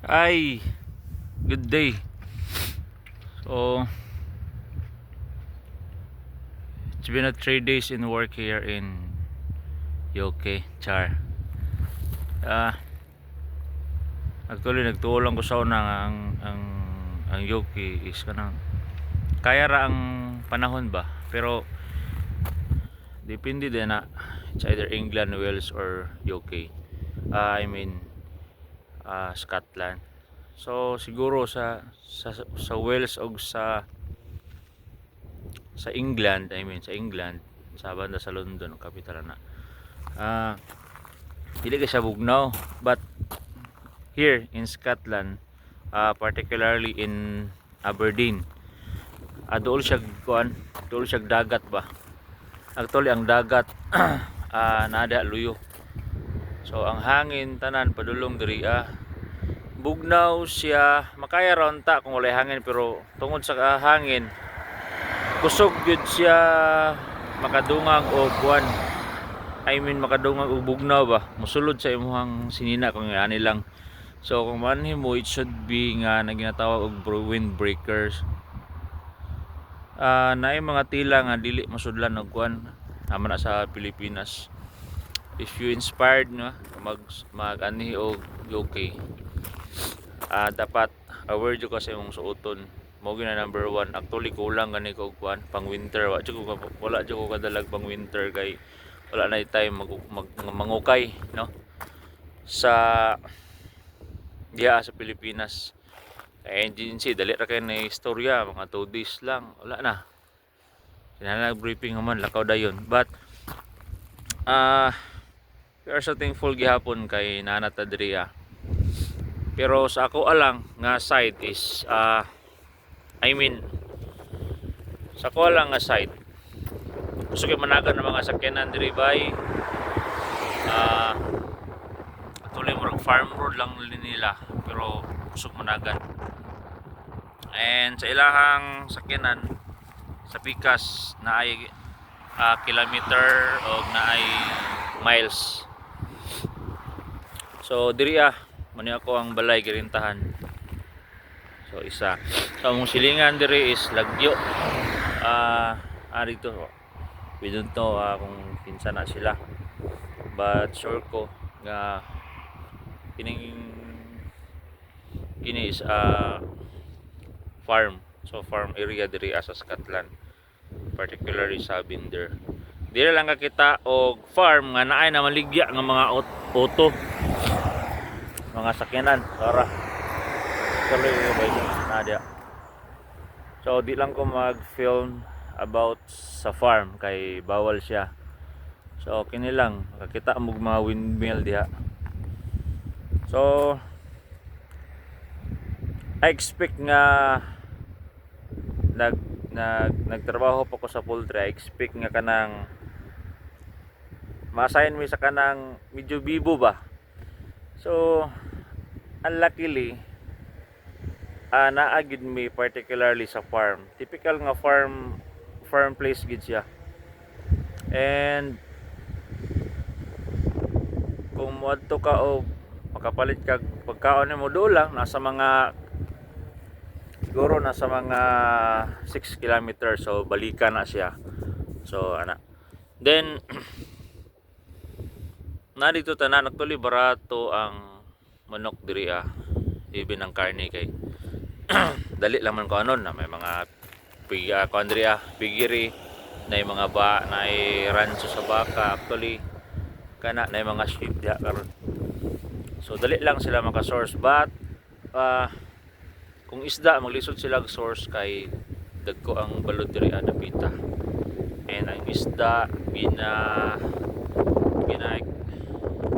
Ay, good day. So, it's been a 3 days in work here in UK, Char. Actually, nagtuulang ko sa unang ang UK is kanang kaya ra ang panahon ba. Pero depende din na it's either England, Wales or UK. Scotland. So siguro sa Wales o sa England, sa banda sa London, kapital na. Dili ka siya bugnaw, but here in Scotland, particularly in Aberdeen, dool siya dagat ba. Actually ang dagat nada luyo. So ang hangin tanan padulong diri bugnaw siya, makaya ra unta kung walay hangin, pero tungod sa hangin kusog gyud siya makadungag o buwan. Makadungag og bugnaw ba, musulod sa imong sinina kung ani lang. So kung manhin mo, it should be nga naginatawag og windbreakers. Naay mga tila nga dili masudlan og kuan naman na sa Pilipinas. If you inspired nga mag anhi og UK, dapat aware jud ka sa imong suoton. Mo gina number 1. Actually kulang gani ko kuan pang winter. Wala jud ko kadalag pang winter kay wala na time mangukay, no, sa diha sa Pilipinas. Kay agency dali ra kay na istorya, mga 2 days lang wala na. Kinahanglan briefing man lakaw dayon. But we are so thankful gihapon kay nanata diri. Pero sa ako alang nga side is sa ako alang nga side, gusto kay managan ng mga sakyanan diri bay. Tuloy mo farm road lang nila, pero kusog managan. And sa ilahang sakyanan sa pikas na ay kilometer o na ay miles. So diri mani ako ang balay girintahan. So isa sa among silingan diri is Lagyo. Dito we don't know kung kinsa na sila, but sure ko nga kini is farm. So farm area diri sa Scotland, particularly sa Binder. Dili lang kita og farm nga naay na maligya nga mga auto, mga sakyanan para nadia. So di lang ko mag-film about sa farm kay bawal siya. So kini lang makakita mo mga windmill diha. So I expect nga nagtrabaho pa ko sa poultry. I expect nga kanang ma-assign mi sa kanang medyo bibo ba. So unluckily naagid mi particularly sa farm. Typical nga farm place gid siya. And kung moadto ka o makapalit kag pagkaon nimo do lang siguro nasa mga 6 kilometers, so balikan na siya. So then na dito tanan actually barato ang manok diri even ang karne kay dali lang man ko na may mga pigiri na yung mga na rancho sa baka. Actually kana na yung mga sheep diha karon, so dali lang sila maka-source. But kung isda maglisod sila source kay dagko ang balod diri dapita. And ang isda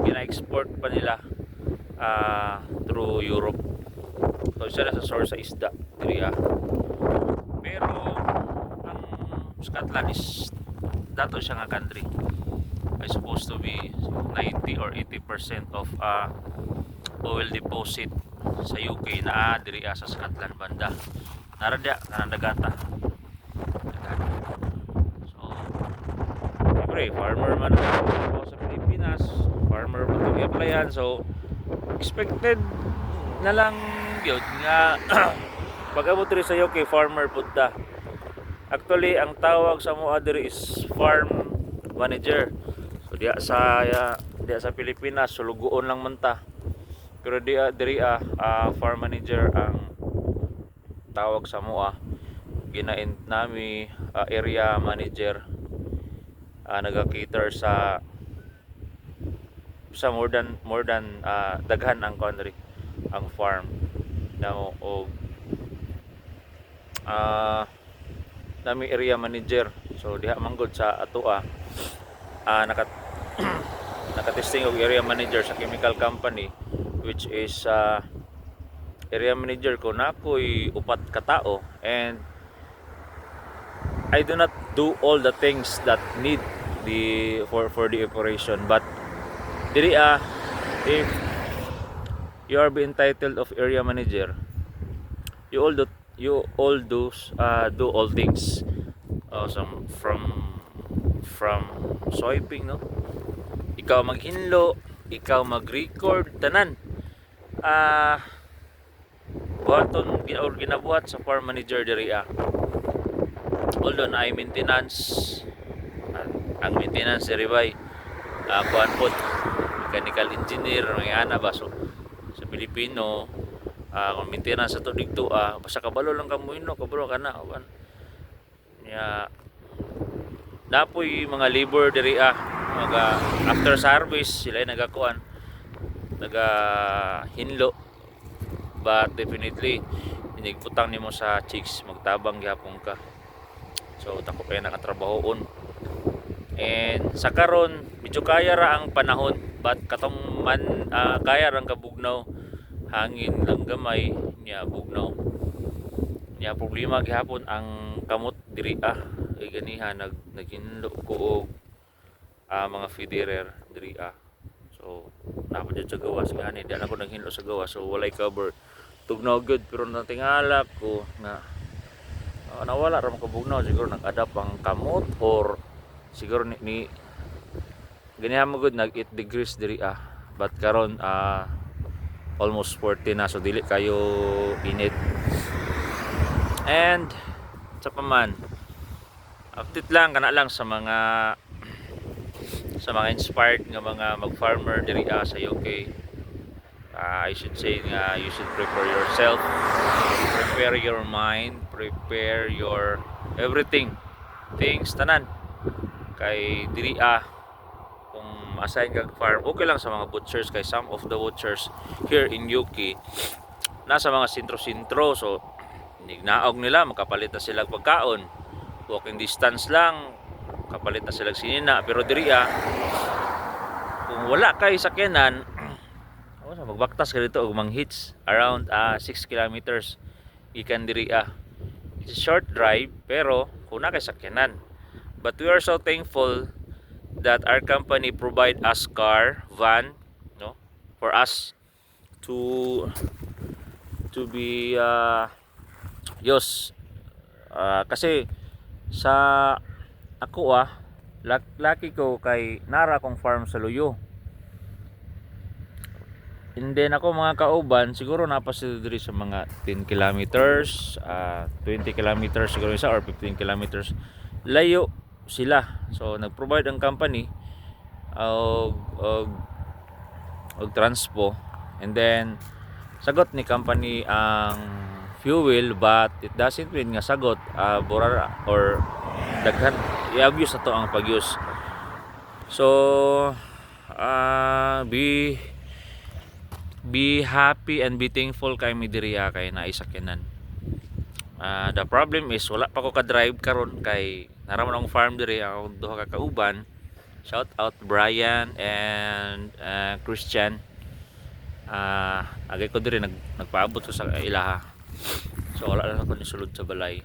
gina-export pa nila through Europe. So isa na sa source sa isda diri. Pero ang Scotland is dato siya nga country. I supposed to be 90 or 80% of oil deposit sa UK na diri sa Scotland banda. Naradya kanang dagata. So siyempre farmer man ako sa Pilipinas, farmer man to i-applyan. So expected na lang yun nga pag abot diri sa UK farmer pud ta. Actually ang tawag sa mo diri is farm manager. So diya sa Pilipinas sulugoon lang man ta. Pero diri farm manager ang tawag sa mo ginain nami area manager, naga-cater sa more than daghan ang country ang farm now og nami area manager. So diha manggod sa ato naka nakatesting og area manager sa chemical company, which is area manager ko na ako'y upat ka tao, and I do not do all the things that need for the operation, but diri if you are be entitled of area manager, you all do all things, from swiping, no, ikaw maghinlo, ikaw mag-record tanan buhaton or ginabuhat sa farm manager diri although na ay maintenance, ang maintenance diri bay kuan pod mechanical engineer mga ana ba. So sa Pilipino kung maintenance sa to dito basta kabalo lang ka mo kabalo ka na nya napoy mga labor diri mga after service sila ay nagakuan naga hinlo, but definitely inigputang nimo sa chicks magtabang gyapon ka. So dako kay nakatrabahoon, and sa karon medyo kaya ra ang panahon, but katong kaya rang kabugnaw hangin lang gamay nya bugnaw nya problema gihapon ang kamot diri ay ganiha naghinlo ko og mga feederer diri so napad sa gawas gani di na ko naghinlo sa gawas, so walay cover tugnaw good. Pero natingala ko nga nawala ra mo kabugnaw, siguro nag-adapt ang kamot or siguro ni ganiha mo good nag 8 degrees diri but karon almost 40 na, so dili kayo init. And sa paman update lang kana lang sa mga inspired nga mga mag-farmer diri sa UK. I should say nga you should prepare yourself, prepare your mind, prepare your everything, things tanan kay diri kung assign kag farm okay lang sa mga butchers, kay some of the butchers here in UK nasa mga sentro-sentro, so nignaog nila makapalit na sila pagkaon, walking distance lang kapalit na sila sinina. Pero diri kung wala kay sakyanan magbaktas ka dito og manghits around 6 kilometers ikan diri it's a short drive pero kung na kay sakyanan. But we are so thankful that our company provide us car, van, no, for us to be use kasi sa ako lucky ko kay nara kong farm sa Luyo. And then ako mga kauban siguro napasil diri sa mga 10 kilometers, 20 kilometers siguro isa or 15 kilometers layo sila. So nag-provide ang company og transpo, and then sagot ni company ang fuel, but it doesn't mean nga sagot burar or daghan i-abuse na to ang pag-use. So be happy and be thankful kay mi diri kay naisakyanan. The problem is wala pa ko ka-drive karon kay naramon ang farm diri ako duha ka kauban. Shout out Brian and Christian. Agay ko diri nagpaabot ko sa ilaha. So wala lang ako ni sulod sa balay.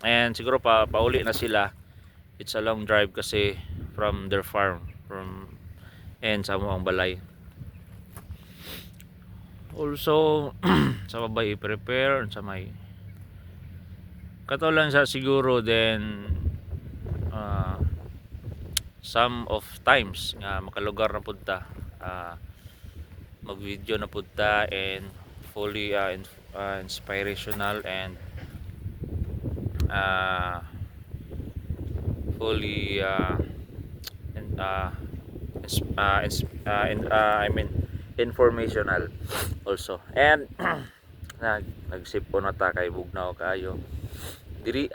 And siguro pauli na sila. It's a long drive kasi from their farm and sa mo ang balay. Also sa babay i-prepare sa may katulan sa siguro, then some of times nga makalugar na punta mag-video na pud ta, and fully inspirational and uh, fully in, I mean informational also. And nagsipon na ta kay bugnaw kayo diri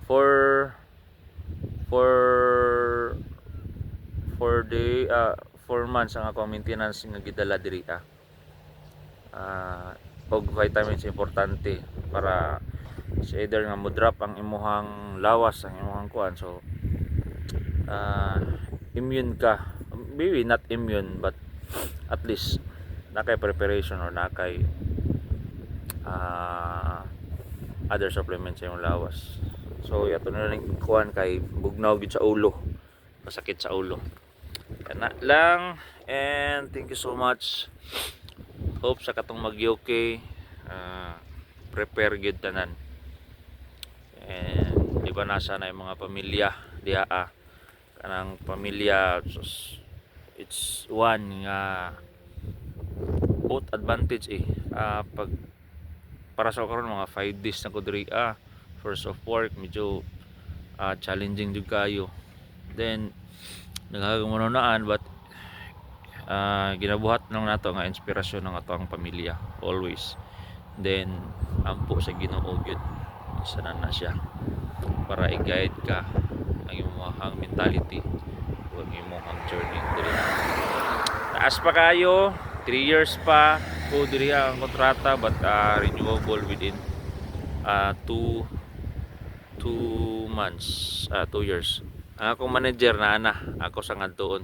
for for for the 4 months ang ako maintenance nga gidala diri og vitamins importante para sa either nga mo drop ang imuhang lawas, ang imuhang kuan. So immune ka, maybe not immune but at least nakay preparation or nakay other supplements sa imong lawas. So ato na lang kuan kay bugnaw gid sa ulo, masakit sa ulo. Kana lang, and thank you so much. Hope sa katong mag-okay, prepare gid tanan. And di ba nasa na yung mga pamilya diha kanang pamilya, it's one nga both advantage pag para sa karon mga 5 days na ko diri first of work medyo challenging jud kayo, then naghagamon but ginabuhat lang nato nga inspirasyon ng atong pamilya always. Then ampo sa Ginoo gyud sana na siya para i-guide ka ang imong mentality o ang imong journey diri. Taas pa kayo, 3 years pa ko diri ang kontrata, but renewable within 2 months, 2 years. Ang akong manager na ako sa ngadtuon.